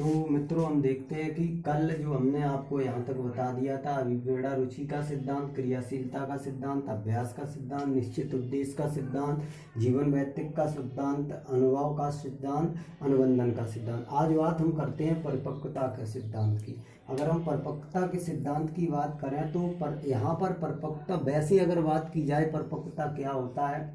तो मित्रों हम देखते हैं कि कल जो हमने आपको यहाँ तक बता दिया था अभिप्रेरणा रुचि का सिद्धांत, क्रियाशीलता का सिद्धांत, अभ्यास का सिद्धांत, निश्चित उद्देश्य का सिद्धांत, जीवन व्यक्तित्व का सिद्धांत, अनुभव का सिद्धांत, अनुबंधन का सिद्धांत। आज बात हम करते हैं परिपक्वता के सिद्धांत की। अगर हम परिपक्वता के सिद्धांत की बात करें तो यहाँ पर परिपक्वता वैसे अगर बात की जाए परिपक्वता क्या होता है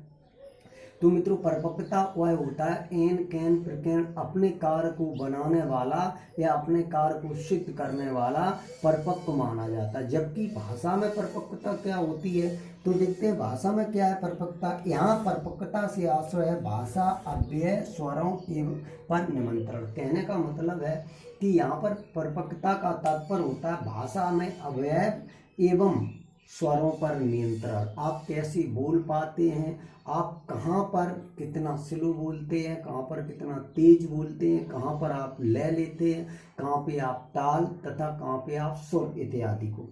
तो मित्रों परिपक्वता वह होता है एन कैन प्रकैन अपने कार्य को बनाने वाला या अपने कार्य को सिद्ध करने वाला परिपक्व माना जाता है। जबकि भाषा में परिपक्वता क्या होती है तो देखते हैं भाषा में क्या है परिपक्वता। यहाँ परिपक्वता से आश्रय है भाषा अव्यय स्वरों एवं पर निमंत्रण। कहने का मतलब है कि यहाँ पर परिपक्वता का तात्पर्य होता है भाषा में अव्यय एवं स्वरों पर नियंत्रण। आप कैसे बोल पाते हैं, आप कहाँ पर कितना स्लो बोलते हैं, कहाँ पर कितना तेज बोलते हैं, कहाँ पर आप लय लेते हैं, कहाँ पे आप ताल तथा कहाँ पे आप सुर इत्यादि को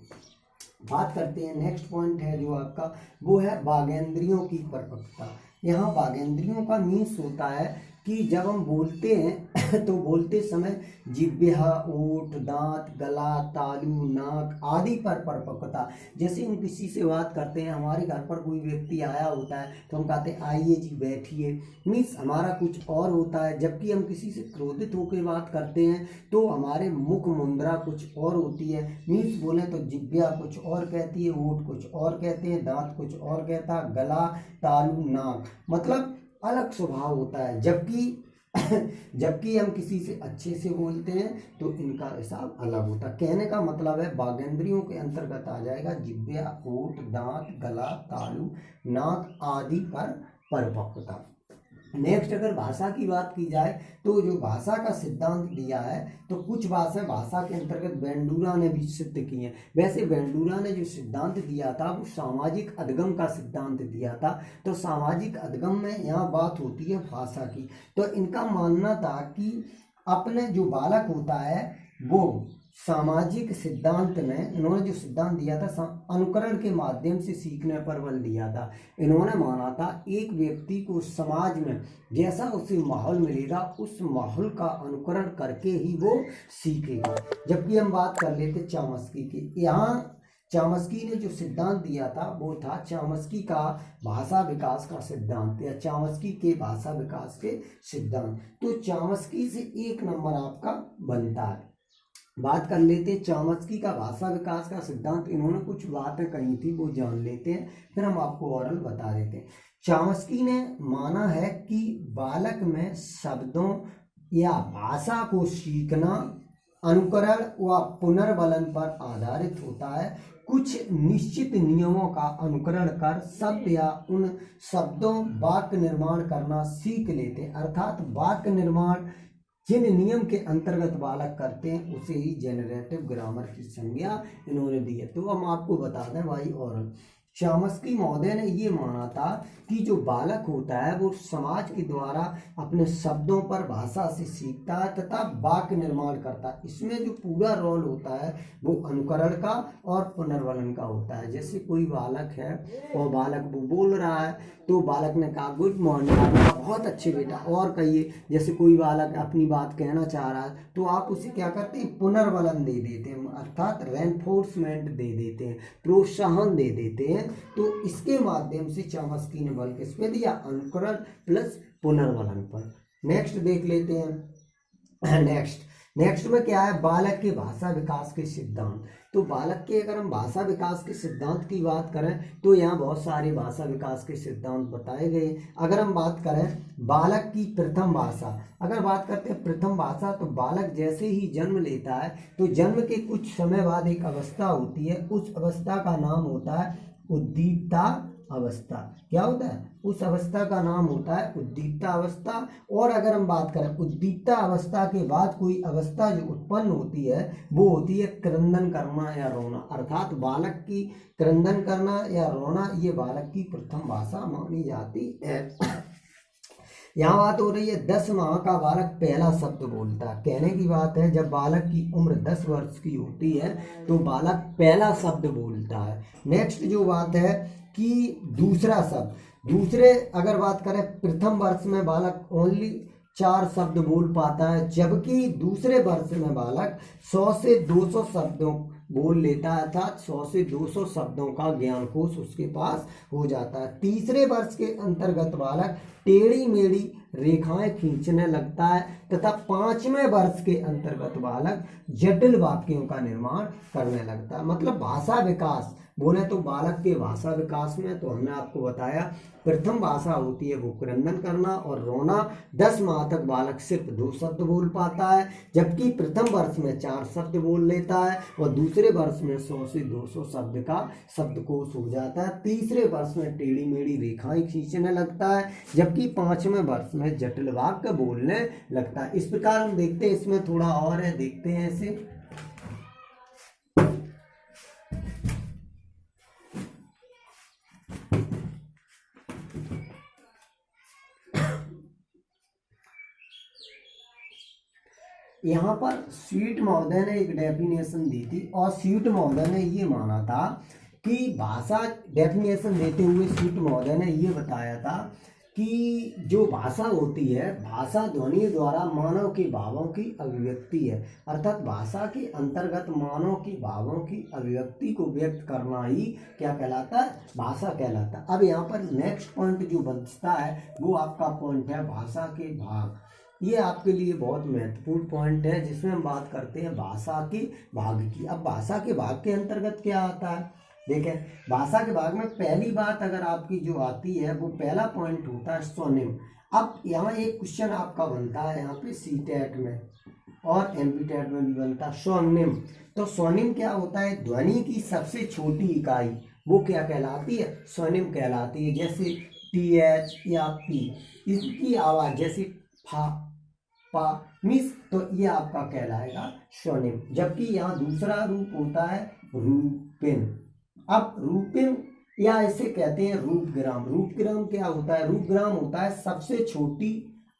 बात करते हैं। नेक्स्ट पॉइंट है जो आपका वो है वागेंद्रियों की परिपक्वता। यहाँ वागेंद्रियों का मीन्स होता है कि जब हम बोलते हैं तो बोलते समय जिह्वा, ओठ, दांत, गला, तालू, नाक आदि पर परिपक्वता। जैसे हम किसी से बात करते हैं, हमारे घर पर कोई व्यक्ति आया होता है तो हम कहते हैं आइए जी बैठिए, मीन्स हमारा कुछ और होता है। जबकि हम किसी से क्रोधित होकर बात करते हैं तो हमारे मुख मुद्रा कुछ और होती है, मीन्स बोले तो जिह्वा कुछ और कहती है, ओठ कुछ और कहते हैं, दांत कुछ और कहता है, गला, तालू, नाक मतलब अलग स्वभाव होता है। जबकि हम किसी से अच्छे से बोलते हैं तो इनका हिसाब अलग होता है। कहने का मतलब है वागेंद्रियों के अंतर्गत आ जाएगा जिह्वा, ओठ, दांत, गला, तालू, नाक आदि पर परिपक्वता। नेक्स्ट अगर भाषा की बात की जाए तो जो भाषा का सिद्धांत दिया है तो कुछ भाषा के अंतर्गत वेंडूरा ने भी सिद्ध की है। वैसे वेंडूरा ने जो सिद्धांत दिया था वो सामाजिक अधिगम का सिद्धांत दिया था। तो सामाजिक अधिगम में यहाँ बात होती है भाषा की। तो इनका मानना था कि अपने जो बालक होता है वो सामाजिक सिद्धांत में इन्होंने जो सिद्धांत दिया था अनुकरण के माध्यम से सीखने पर बल दिया था। इन्होंने माना था एक व्यक्ति को समाज में जैसा उसे माहौल मिलेगा उस माहौल का अनुकरण करके ही वो सीखेगा। जबकि हम बात कर लेते चामस्की की, यहाँ चामस्की ने जो सिद्धांत दिया था वो था चामस्की का भाषा विकास का सिद्धांत या चामस्की के भाषा विकास के सिद्धांत। तो चामस्की से 1 नंबर आपका बनता है। बात कर लेते हैं चामस्की का भाषा विकास का सिद्धांत। इन्होंने कुछ बातें कही थी वो जान लेते हैं फिर हम आपको ओरल बता देते हैं। चामस्की ने माना है कि बालक में शब्दों या भाषा को सीखना अनुकरण व पुनर्बलन पर आधारित होता है। कुछ निश्चित नियमों का अनुकरण कर शब्द या उन शब्दों वाक्य निर्माण करना सीख लेते हैं। अर्थात वाक्य निर्माण जिन नियम के अंतर्गत बालक करते हैं उसे ही जेनरेटिव ग्रामर की संज्ञा इन्होंने दी है। तो हम आपको बता दें भाई और चामस्की महोदय ने ये माना था कि जो बालक होता है वो समाज के द्वारा अपने शब्दों पर भाषा से सीखता है तथा वाक्य निर्माण करता है। इसमें जो पूरा रोल होता है वो अनुकरण का और पुनर्वलन का होता है। जैसे कोई बालक है और बालक वो बोल रहा है तो बालक ने कहा गुड मॉर्निंग, बहुत अच्छे बेटा और कहिए। जैसे कोई बालक अपनी बात कहना चाह रहा है तो आप उसे क्या करते हैं पुनर्वलन दे देते हैं, अर्थात रेनफोर्समेंट दे देते हैं, प्रोत्साहन दे देते हैं। तो इसके माध्यम से चामस्की ने बल किस पे दिया, अनुकरण प्लस पुनर्वलन पर। नेक्स्ट देख लेते हैं। नेक्स्ट में क्या है बालक के भाषा विकास के सिद्धांत। तो बालक के अगर हम भाषा विकास के सिद्धांत की बात करें तो यहाँ बहुत सारे भाषा विकास के सिद्धांत बताए गए। अगर हम बात करें बालक की प्रथम भाषा, अगर बात करते हैं प्रथम भाषा तो बालक जैसे ही जन्म लेता है तो जन्म के कुछ समय बाद एक अवस्था होती है, उस अवस्था का नाम होता है उद्दीपता अवस्था। क्या होता है, उस अवस्था का नाम होता है उद्दीपता अवस्था। और अगर हम बात करें उद्दीपता अवस्था के बाद कोई अवस्था जो उत्पन्न होती है वो होती है क्रंदन करना या रोना, अर्थात बालक की क्रंदन करना या रोना ये बालक की प्रथम भाषा मानी जाती है। यहाँ बात हो रही है 10 माह का बालक पहला शब्द बोलता है। कहने की बात है जब बालक की उम्र 10 वर्ष की होती है तो बालक पहला शब्द बोलता है। नेक्स्ट जो बात है कि दूसरा शब्द, दूसरे अगर बात करें प्रथम वर्ष में बालक ओनली 4 शब्द बोल पाता है, जबकि दूसरे वर्ष में बालक 100 से 200 शब्दों बोल लेता है, अर्थात 100 से 200 शब्दों का ज्ञान कोश उसके पास हो जाता है। तीसरे वर्ष के अंतर्गत बालक टेढ़ी मेढ़ी रेखाएं खींचने लगता है तथा 5वें वर्ष के अंतर्गत बालक जटिल वाक्यों का निर्माण करने लगता है। मतलब भाषा विकास बोले तो बालक के भाषा विकास में तो हमने आपको बताया प्रथम भाषा होती है वो क्रंदन करना और रोना। 10 माह तक बालक सिर्फ 2 शब्द बोल पाता है, जबकि प्रथम वर्ष में 4 शब्द बोल लेता है और दूसरे वर्ष में 100 से 200 शब्द का शब्दकोश हो जाता है। तीसरे वर्ष में टेढ़ी मेढ़ी रेखाएं खींचने लगता है, जबकि 5वें वर्ष में जटिल वाक्य बोलने लगता है। इस प्रकार हम देखते हैं, इसमें थोड़ा और है, देखते हैं इसे। यहाँ पर स्वीट महोदय ने एक डेफिनेशन दी थी और स्वीट महोदय ने ये माना था कि भाषा, डेफिनेशन देते हुए स्वीट महोदय ने ये बताया था कि जो भाषा होती है, भाषा ध्वनि द्वारा मानव के भावों की अभिव्यक्ति है, अर्थात भाषा के अंतर्गत मानव की भावों की अभिव्यक्ति को व्यक्त करना ही क्या कहलाता है, भाषा कहलाता है। अब यहाँ पर नेक्स्ट पॉइंट जो बचता है वो आपका पॉइंट है भाषा के भाग। ये आपके लिए बहुत महत्वपूर्ण पॉइंट है जिसमें हम बात करते हैं भाषा के भाग की। अब भाषा के भाग के अंतर्गत क्या आता है, देखें भाषा के भाग में पहली बात अगर आपकी जो आती है वो पहला पॉइंट होता है स्वनिम। अब यहाँ एक क्वेश्चन आपका बनता है यहाँ पे सीटेट में और एमपीटेट में भी बनता है स्वनिम। तो स्वनिम क्या होता है, ध्वनि की सबसे छोटी इकाई वो क्या कहलाती है, स्वनिम कहलाती है। जैसे टीएच या पी, इसकी आवाज जैसे फा पा मिस, तो ये आपका कहलाएगा स्वनिम। जबकि यहाँ दूसरा रूप होता है रूपिन। अब रूपिन या इसे कहते हैं रूपग्राम। रूपग्राम क्या होता है, रूपग्राम होता है सबसे छोटी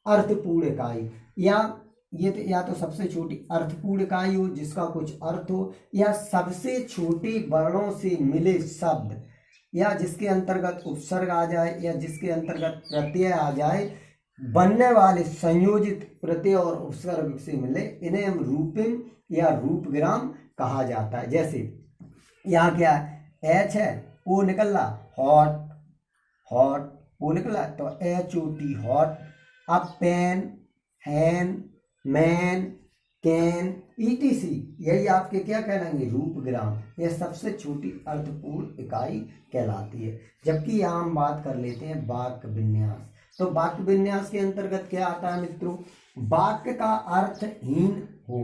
अर्थपूर्ण इकाई, या तो सबसे छोटी अर्थपूर्ण इकाई हो जिसका कुछ अर्थ हो, या सबसे छोटे वर्णों से मिले शब्द, या जिसके अंतर्गत उपसर्ग आ जाए या जिसके अंतर्गत प्रत्यय आ जाए, बनने वाले संयोजित प्रत्यय और उपसर्ग से मिले, इन्हें हम रूपिन या रूपग्राम कहा जाता है। जैसे यहाँ क्या है, एच है, ओ निकल रहा, हॉट हॉट, ओ निकला तो HOT हॉट। अब pen, hen, man, can, ETC, यही आपके क्या कहलाएंगे, रूपग्राम। यह सबसे छोटी अर्थपूर्ण इकाई कहलाती है। जबकि यहाँ हम बात कर लेते हैं वाक्य विन्यास। तो वाक्य विन्यास के अंतर्गत क्या आता है मित्रों, वाक्य का अर्थहीन हो,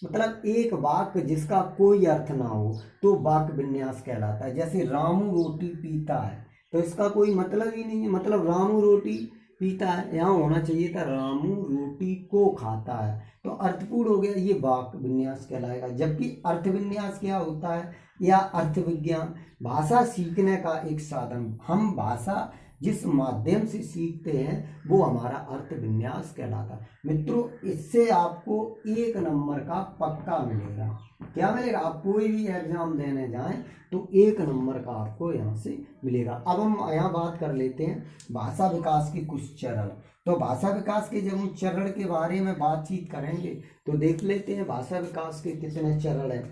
मतलब एक वाक्य जिसका कोई अर्थ ना हो तो वाक्य विन्यास कहलाता है। जैसे रामू रोटी पीता है, तो इसका कोई मतलब ही नहीं है, मतलब रामू रोटी पीता है, यहाँ होना चाहिए था रामू रोटी को खाता है, तो अर्थपूर्ण हो गया, ये वाक्य विन्यास कहलाएगा। जबकि अर्थ विन्यास क्या होता है, या अर्थ विज्ञान, भाषा सीखने का एक साधन। हम भाषा जिस माध्यम से सीखते हैं वो हमारा अर्थ विन्यास कहलाता है। मित्रों, इससे आपको 1 नंबर का पक्का मिलेगा। क्या मिलेगा, आप कोई भी एग्जाम देने जाएं तो 1 नंबर का आपको यहाँ से मिलेगा। अब हम यहाँ बात कर लेते हैं भाषा विकास के कुछ चरण। तो भाषा विकास के जब हम चरण के बारे में बातचीत करेंगे तो देख लेते हैं भाषा विकास के कितने चरण हैं।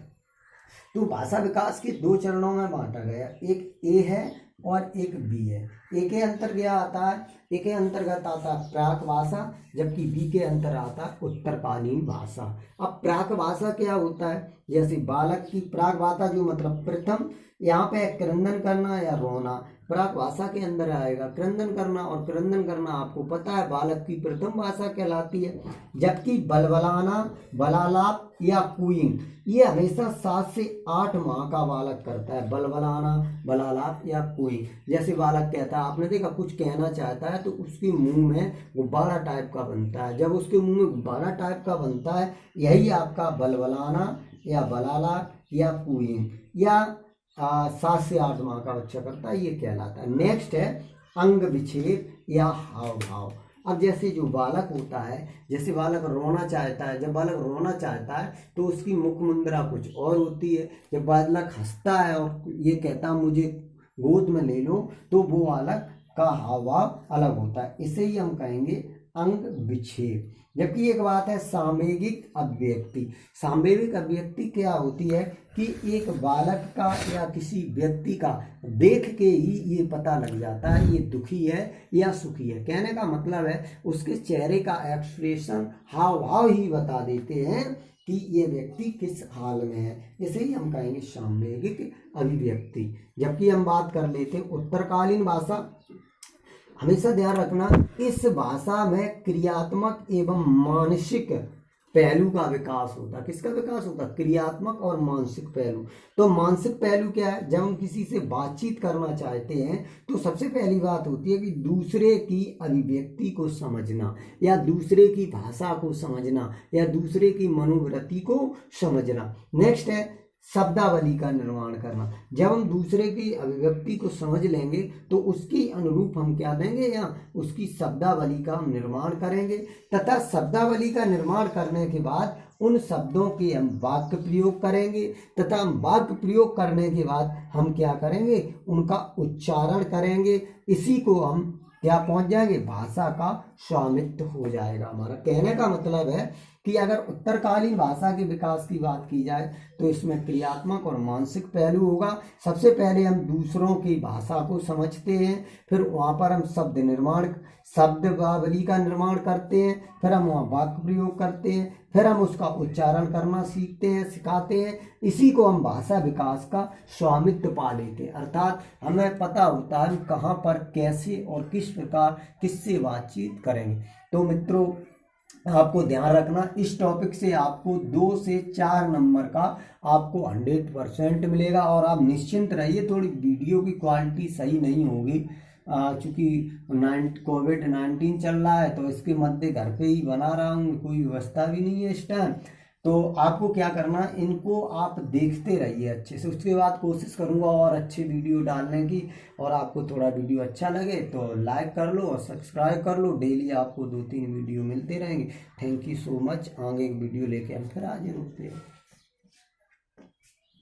तो भाषा विकास के 2 चरणों में बांटा गया, एक ए है और एक बी है। ए के अंतर्गत आता है, ए के अंतर्गत आता है प्राक भाषा, जबकि बी के अंतर आता है उत्तरकालीन भाषा। अब प्राक भाषा क्या होता है, जैसे बालक की प्राक भाषा जो मतलब प्रथम, यहाँ पे क्रंदन करना या रोना प्राक भाषा के अंदर आएगा। क्रंदन करना और क्रंदन करना आपको पता है बालक की प्रथम भाषा कहलाती है। जबकि बलबलाना, बलालाप या कूइंग ये हमेशा 7 से 8 माह का बालक करता है। बलबलाना, बलालाप या कूइंग, जैसे बालक कहता है, आपने देखा कुछ कहना चाहता है तो उसके मुंह में गुब्बारा टाइप का बनता है। जब उसके मुंह में गुब्बारा टाइप का बनता है, यही आपका बलबलाना या बलालाप या कूइंग, या 7 से 8 माह का बच्चा करता है, ये कहलाता है। नेक्स्ट है अंग विच्छेद या हाव भाव। अब जैसे जो बालक होता है, जैसे बालक रोना चाहता है, जब बालक रोना चाहता है तो उसकी मुख मुद्रा कुछ और होती है। जब बालक हंसता है और ये कहता है मुझे गोद में ले लो, तो वो बालक का हाव भाव अलग होता है। इसे ही हम कहेंगे अंग विक्षेप। जबकि एक बात है सामयिक अभिव्यक्ति। सामयिक अभिव्यक्ति क्या होती है कि एक बालक का या किसी व्यक्ति का देख के ही ये पता लग जाता है ये दुखी है या सुखी है। कहने का मतलब है उसके चेहरे का एक्सप्रेशन, हाव भाव ही बता देते हैं कि ये व्यक्ति किस हाल में है। इसे ही हम कहेंगे सामयिक अभिव्यक्ति। जबकि हम बात कर लेते हैं उत्तरकालीन भाषा। हमेशा ध्यान रखना इस भाषा में क्रियात्मक एवं मानसिक पहलू का विकास होता है। किसका विकास होता है? क्रियात्मक और मानसिक पहलू। तो मानसिक पहलू क्या है? जब हम किसी से बातचीत करना चाहते हैं तो सबसे पहली बात होती है कि दूसरे की अभिव्यक्ति को समझना या दूसरे की भाषा को समझना या दूसरे की मनोवृत्ति को समझना। नेक्स्ट है शब्दावली का निर्माण करना। जब हम दूसरे की अभिव्यक्ति को समझ लेंगे तो उसकी अनुरूप हम क्या देंगे या उसकी शब्दावली का हम निर्माण करेंगे तथा शब्दावली का निर्माण करने के बाद उन शब्दों के हम वाक्य प्रयोग करेंगे तथा हम वाक्य प्रयोग करने के बाद हम क्या करेंगे? उनका उच्चारण करेंगे। इसी को हम क्या पहुंच जाएंगे? भाषा का स्वामित्व हो जाएगा हमारा। कहने का मतलब है कि अगर उत्तरकालीन भाषा के विकास की बात की जाए तो इसमें क्रियात्मक और मानसिक पहलू होगा। सबसे पहले हम दूसरों की भाषा को समझते हैं, फिर वहाँ पर हम शब्दावली का निर्माण करते हैं, फिर हम वहाँ वाक्य प्रयोग करते हैं, फिर हम उसका उच्चारण करना सीखते हैं, सिखाते हैं। इसी को हम भाषा विकास का स्वामित्व पा लेते हैं। अर्थात हमें पता होता है कहाँ पर कैसे और किस प्रकार किससे बातचीत करेंगे। तो मित्रों आपको ध्यान रखना इस टॉपिक से आपको 2 से 4 नंबर का आपको 100% मिलेगा। और आप निश्चिंत रहिए, थोड़ी वीडियो की क्वालिटी सही नहीं होगी चूँकि कोविड-19 चल रहा है तो इसके मध्य घर पे ही बना रहा हूँ, कोई व्यवस्था भी नहीं है इस टाइम। तो आपको क्या करना, इनको आप देखते रहिए अच्छे से। उसके बाद कोशिश करूँगा और अच्छे वीडियो डालने की। और आपको थोड़ा वीडियो अच्छा लगे तो लाइक कर लो और सब्सक्राइब कर लो। डेली आपको 2-3 वीडियो मिलते रहेंगे। Thank you so much. आगे एक वीडियो लेके हम फिर हाजिर होते हैं।